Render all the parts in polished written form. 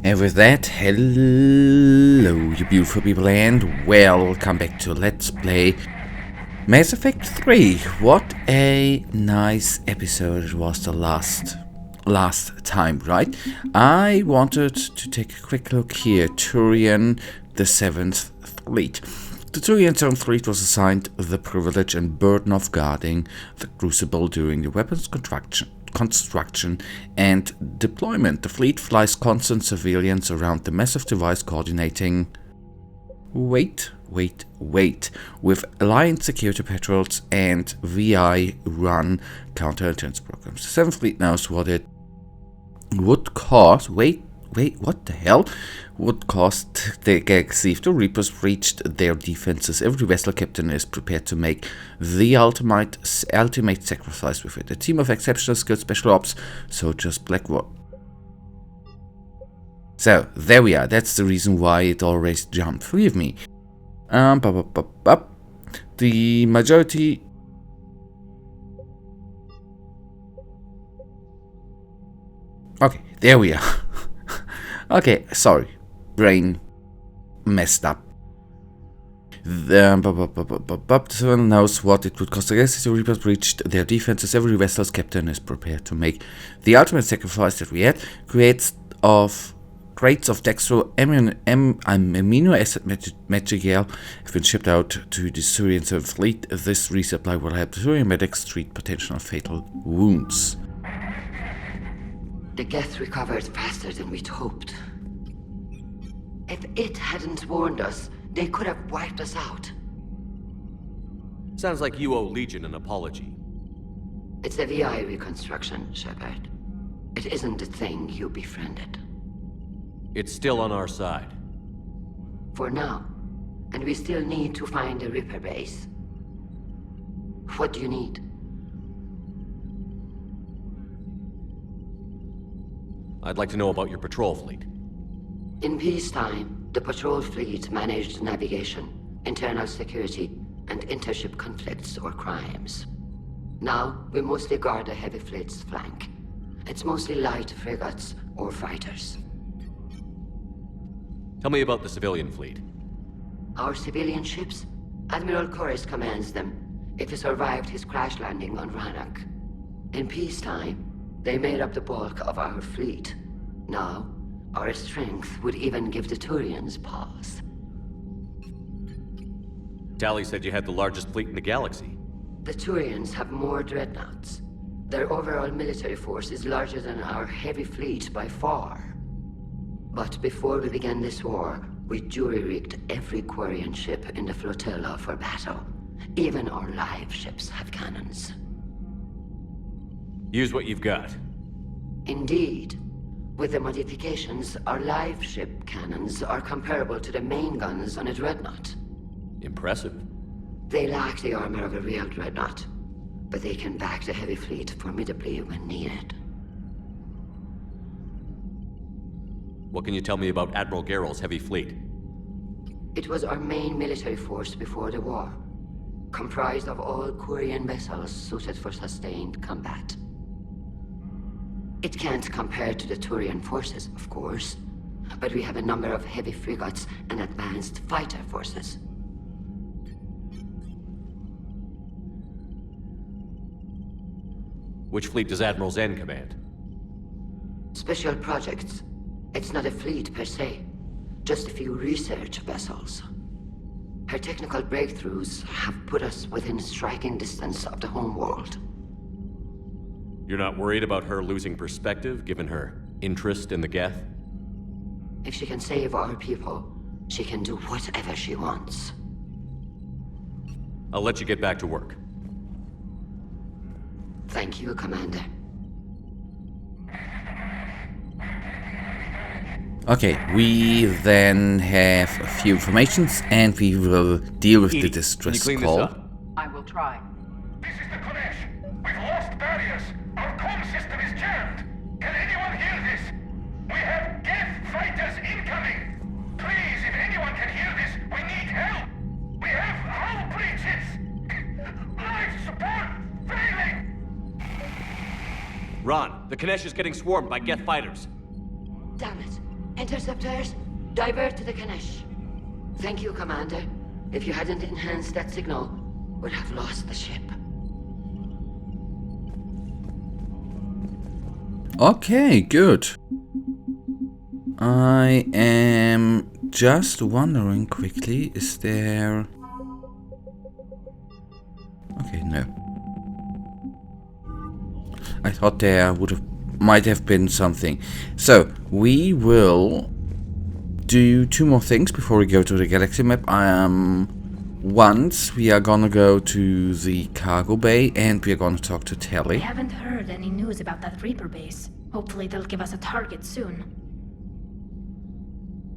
And with that, hello you beautiful people and welcome back to Let's Play Mass Effect 3. What a nice episode it was the last time, right? I wanted to take a quick look here. Turian, the 7th Fleet. The Turian 7th Fleet was assigned the privilege and burden of guarding the Crucible during the weapons construction and deployment. The fleet flies constant surveillance around the massive device coordinating with Alliance security patrols and VI-run counterintelligence programs. The 7th Fleet knows what it would cost. What the hell? Would cost the galaxy if the Reapers breached their defenses. Every vessel captain is prepared to make the ultimate sacrifice with it. A team of exceptional skilled special ops soldiers, Blackwater. So, there we are. That's the reason why it always jumped. Forgive me. The majority... Okay, there we are. Okay, sorry. Brain messed up. The knows what it would cost. The galaxy to Reapers breached their defenses. Every vessel's captain is prepared to make the ultimate sacrifice that we had. Crates of dextro amino acid material have been shipped out to the Turian 7th Fleet. This resupply will help the Turian medics treat potential fatal wounds. The geth recovered faster than we'd hoped. If it hadn't warned us, they could have wiped us out. Sounds like you owe Legion an apology. It's a VI reconstruction, Shepard. It isn't a thing you befriended. It's still on our side. For now. And we still need to find a Ripper base. What do you need? I'd like to know about your patrol fleet. In peacetime, the patrol fleet managed navigation, internal security, and intership conflicts or crimes. Now, we mostly guard the heavy fleet's flank. It's mostly light frigates or fighters. Tell me about the civilian fleet. Our civilian ships? Admiral Corus commands them. If he survived his crash landing on Rannoch. In peacetime, they made up the bulk of our fleet. Now, our strength would even give the Turians pause. Tali said you had the largest fleet in the galaxy. The Turians have more dreadnoughts. Their overall military force is larger than our heavy fleet by far. But before we began this war, we jury-rigged every quarian ship in the flotilla for battle. Even our live ships have cannons. Use what you've got. Indeed. With the modifications, our live ship cannons are comparable to the main guns on a dreadnought. Impressive. They lack the armor of a real dreadnought, but they can back the heavy fleet formidably when needed. What can you tell me about Admiral Gerrel's heavy fleet? It was our main military force before the war, comprised of all quarian vessels suited for sustained combat. It can't compare to the Turian forces, of course, but we have a number of heavy frigates and advanced fighter forces. Which fleet does Admiral Zen command? Special projects. It's not a fleet per se, just a few research vessels. Her technical breakthroughs have put us within striking distance of the homeworld. You're not worried about her losing perspective, given her interest in the geth? If she can save our people, she can do whatever she wants. I'll let you get back to work. Thank you, Commander. Okay, we then have a few informations and we will deal with the distress call. I will try. This is the Kodesh. We've lost barriers. Our comm system is jammed. Can anyone hear this? We have geth fighters incoming. Please, if anyone can hear this, we need help. We have hull breaches. Life support failing. Ron, the Kodesh is getting swarmed by geth fighters. Damn it. Interceptors, divert to the Ganesh. Thank you, Commander. If you hadn't enhanced that signal, we'd have lost the ship. Okay, good. I am just wondering quickly, is there... Okay, no. I thought there might have been something. So, we will do 2 more things before we go to the galaxy map. Once we are gonna go to the cargo bay and we are gonna talk to Tali. I haven't heard any news about that Reaper base. Hopefully they'll give us a target soon.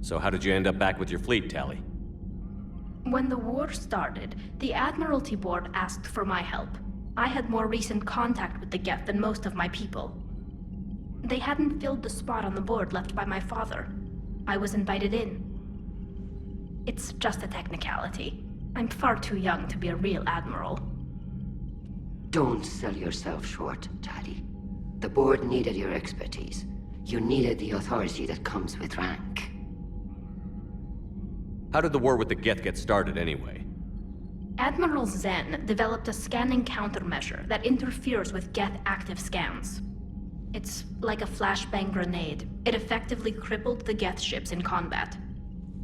So how did you end up back with your fleet, Tali? When the war started, the Admiralty Board asked for my help. I had more recent contact with the geth than most of my people. They hadn't filled the spot on the board left by my father. I was invited in. It's just a technicality. I'm far too young to be a real admiral. Don't sell yourself short, Tali. The board needed your expertise. You needed the authority that comes with rank. How did the war with the geth get started anyway? Admiral Zen developed a scanning countermeasure that interferes with geth active scans. It's like a flashbang grenade. It effectively crippled the geth ships in combat.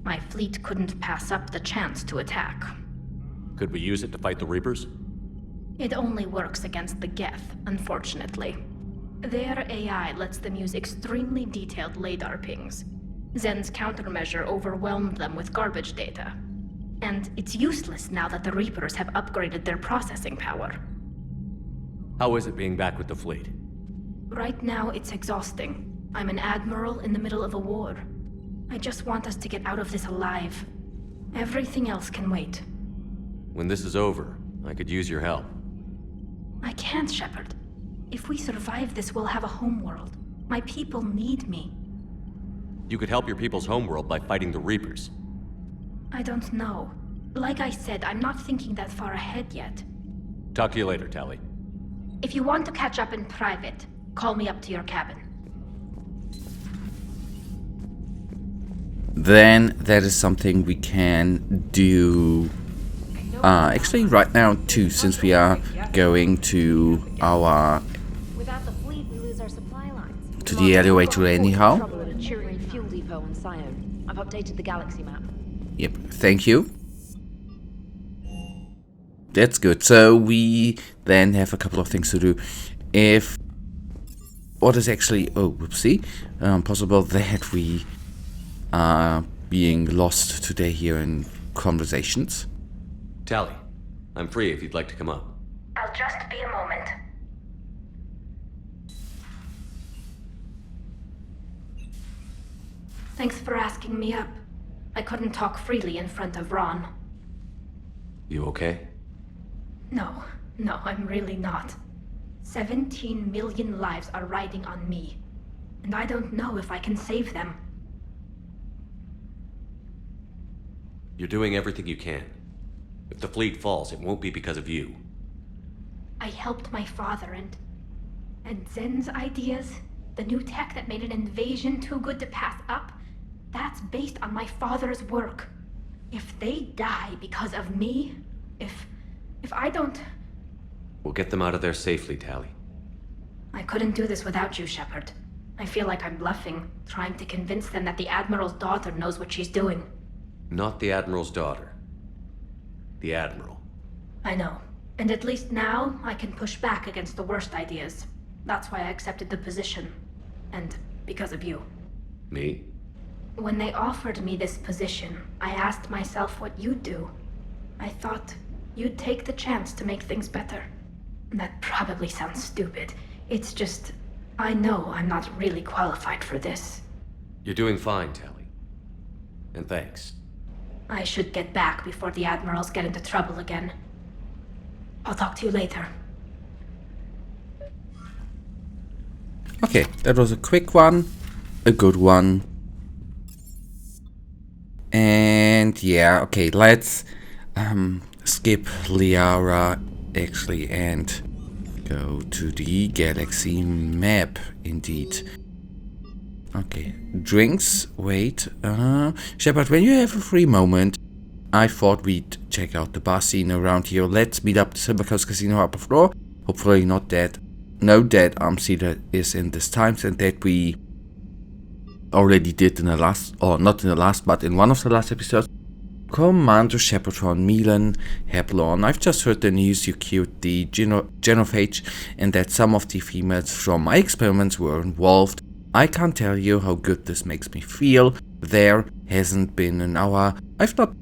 My fleet couldn't pass up the chance to attack. Could we use it to fight the Reapers? It only works against the geth, unfortunately. Their AI lets them use extremely detailed LADAR pings. Zen's countermeasure overwhelmed them with garbage data. And it's useless now that the Reapers have upgraded their processing power. How is it being back with the fleet? Right now, it's exhausting. I'm an admiral in the middle of a war. I just want us to get out of this alive. Everything else can wait. When this is over, I could use your help. I can't, Shepard. If we survive this, we'll have a homeworld. My people need me. You could help your people's homeworld by fighting the Reapers. I don't know. Like I said, I'm not thinking that far ahead yet. Talk to you later, Tali. If you want to catch up in private, call me up to your cabin. Then that is something we can do actually right now too, since we are going to our to the elevator anyhow. I've updated the galaxy map. Yep, thank you. That's good. So we then have a couple of things to do. If what is actually possible that we are being lost today here in conversations. Tali, I'm free if you'd like to come up. I'll just be a moment. Thanks for asking me up. I couldn't talk freely in front of Ron. You okay? No, I'm really not. 17 million lives are riding on me, and I don't know if I can save them. You're doing everything you can. If the fleet falls, it won't be because of you. I helped my father and Zen's ideas, the new tech that made an invasion too good to pass up, that's based on my father's work. If they die because of me, if I don't... We'll get them out of there safely, Tali. I couldn't do this without you, Shepard. I feel like I'm bluffing, trying to convince them that the Admiral's daughter knows what she's doing. Not the Admiral's daughter. The Admiral. I know. And at least now, I can push back against the worst ideas. That's why I accepted the position. And because of you. Me? When they offered me this position, I asked myself what you'd do. I thought you'd take the chance to make things better. That probably sounds stupid. It's just, I know I'm not really qualified for this. You're doing fine, Tali. And thanks. I should get back before the Admirals get into trouble again. I'll talk to you later. Okay, that was a quick one, a good one. And yeah, okay, let's skip Liara actually and go to the galaxy map indeed. Okay, drinks, wait. Shepard, when you have a free moment, I thought we'd check out the bar scene around here. Let's meet up the Silvercoast Casino upper floor. Hopefully not that. No, that Cedar is in this times, and that we already did in the last, or not in the last, but in one of the last episodes. Commander Shepard from Milan Heblon. I've just heard the news you killed the genophage and that some of the females from my experiments were involved. I can't tell you how good this makes me feel. There hasn't been an hour. I've not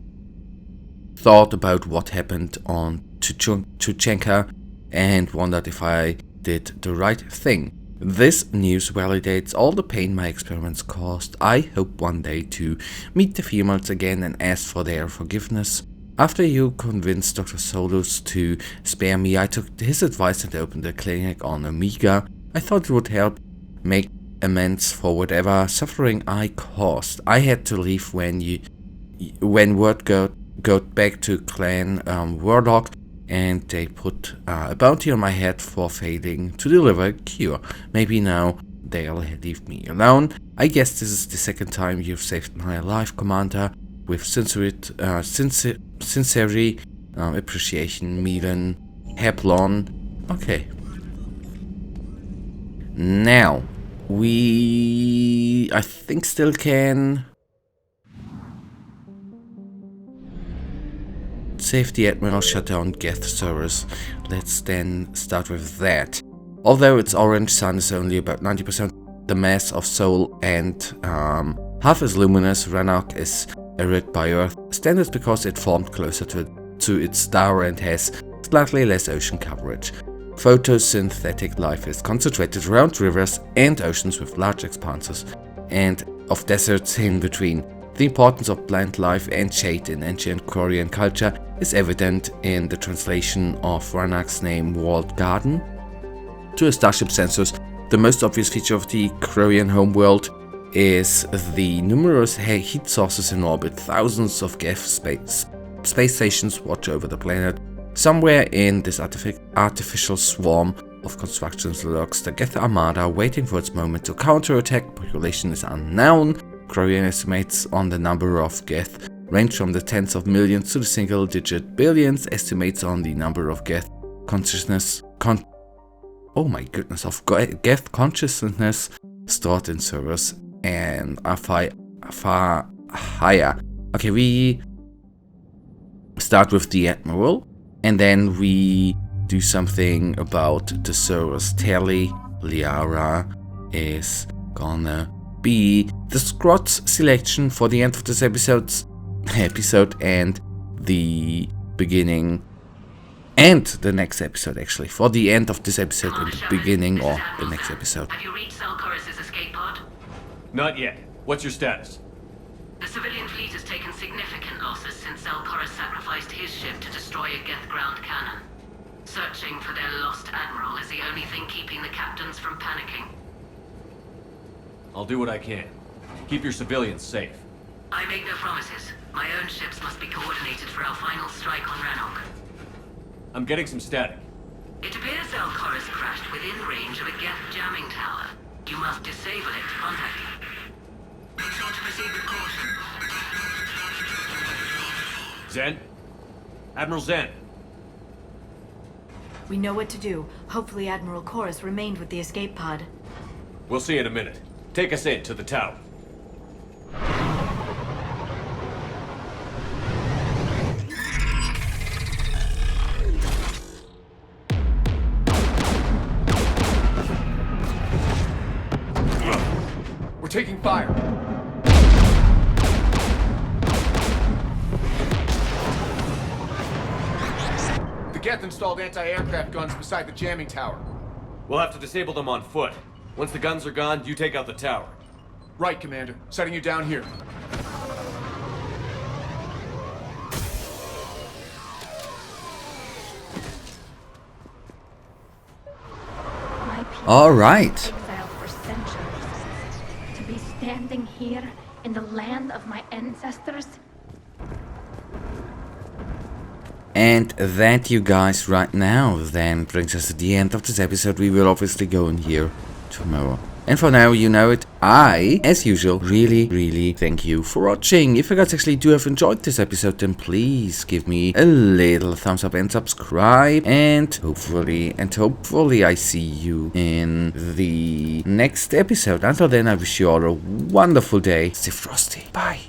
thought about what happened on Tuchenka and wondered if I did the right thing. This news validates all the pain my experiments caused. I hope one day to meet the females again and ask for their forgiveness. After you convinced Dr. Solus to spare me, I took his advice and opened a clinic on Omega. I thought it would help make amends for whatever suffering I caused. I had to leave when word got back to Clan Warlike, and they put a bounty on my head for failing to deliver a cure. Maybe now they'll leave me alone. I guess this is the second time you've saved my life, Commander. With sincerity, appreciation, Milan Heblon. Okay. Now, I think still can save the Admiral, shut down geth servers. Let's then start with that. Although its orange sun is only about 90% the mass of Sol and half as luminous, Rannoch is a red by Earth standards because it formed closer to its star and has slightly less ocean coverage. Photosynthetic life is concentrated around rivers and oceans with large expanses and of deserts in between. The importance of plant life and shade in ancient Quarian culture is evident in the translation of Rannoch's name Walled Garden to a starship sensors. The most obvious feature of the Quarian homeworld is the numerous heat sources in orbit. Thousands of geth space stations watch over the planet. Somewhere in this artificial swarm of constructions lurks the geth armada waiting for its moment to counterattack. Population is unknown. Quarian estimates on the number of geth range from the tens of millions to the single-digit billions. Estimates on the number of geth consciousness stored in servers and are far higher. Okay, we start with the Admiral, and then we do something about the servers. Tali, Liara is gonna be the squad's selection for the end of this episode and the beginning and the next episode, actually. For the end of this episode and the beginning or the next episode. Have you reached Salchorus's escape pod? Not yet. What's your status? The civilian fleet has taken significant losses since Salchorus sacrificed his ship to destroy a geth ground cannon. Searching for their lost admiral is the only thing keeping the captains from panicking. I'll do what I can. Keep your civilians safe. I make no promises. My own ships must be coordinated for our final strike on Rannoch. I'm getting some static. It appears Salchorus crashed within range of a geth jamming tower. You must disable it to contact him. Make sure to proceed with caution. Zen? Admiral Zen? We know what to do. Hopefully Admiral Chorus remained with the escape pod. We'll see in a minute. Take us in to the tower. We're taking fire. The Geth installed anti-aircraft guns beside the jamming tower. We'll have to disable them on foot. Once the guns are gone, you take out the tower. Right, Commander. Setting you down here. My people All right. exiled for centuries. To be standing here in the land of my ancestors. And that, you guys, right now then brings us to the end of this episode. We will obviously go in here tomorrow. And for now, you know it, I, as usual, really thank you for watching. If you guys actually do have enjoyed this episode, then please give me a little thumbs up and subscribe. And hopefully I see you in the next episode. Until then, I wish you all a wonderful day. Stay frosty. Bye.